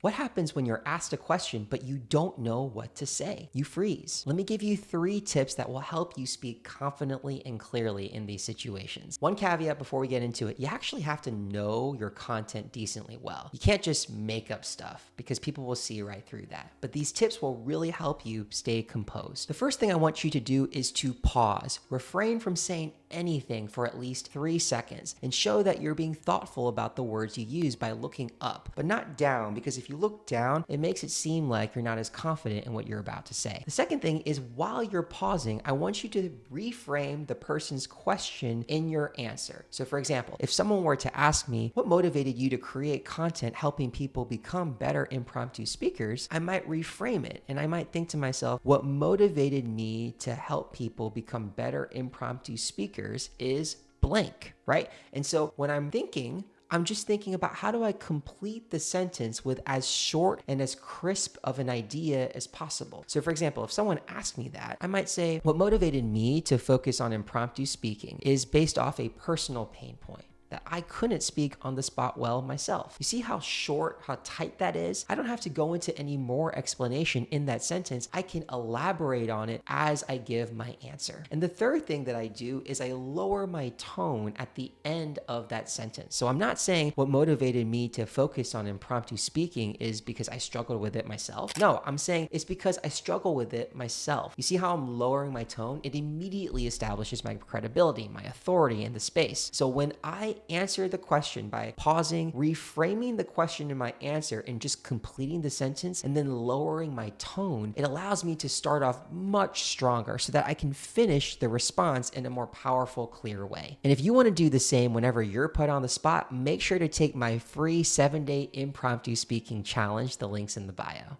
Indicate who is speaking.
Speaker 1: What happens when you're asked a question but you don't know what to say? You freeze. Let me give you 3 tips that will help you speak confidently and clearly in these situations. One caveat before we get into it, you actually have to know your content decently well. You can't just make up stuff because people will see right through that. But these tips will really help you stay composed. The first thing I want you to do is to pause. Refrain from saying anything for at least 3 seconds and show that you're being thoughtful about the words you use by looking up, but not down, because if you look down, it makes it seem like you're not as confident in what you're about to say. The second thing is, while you're pausing, I want you to reframe the person's question in your answer. So for example, if someone were to ask me, what motivated you to create content helping people become better impromptu speakers? I might reframe it and I might think to myself, what motivated me to help people become better impromptu speakers is blank, right? And so when I'm thinking, I'm just thinking about how do I complete the sentence with as short and as crisp of an idea as possible. So for example, if someone asked me that, I might say, what motivated me to focus on impromptu speaking is based off a personal pain point that I couldn't speak on the spot well myself. You see how short, how tight that is? I don't have to go into any more explanation in that sentence. I can elaborate on it as I give my answer. And the third thing that I do is I lower my tone at the end of that sentence. So I'm not saying what motivated me to focus on impromptu speaking is because I struggled with it myself. No, I'm saying it's because I struggle with it myself. You see how I'm lowering my tone? It immediately establishes my credibility, my authority in the space. So when I answer the question by pausing, reframing the question in my answer, and just completing the sentence and then lowering my tone, it allows me to start off much stronger so that I can finish the response in a more powerful, clear way. And if you want to do the same whenever you're put on the spot, make sure to take my free 7-day impromptu speaking challenge. The link's in the bio.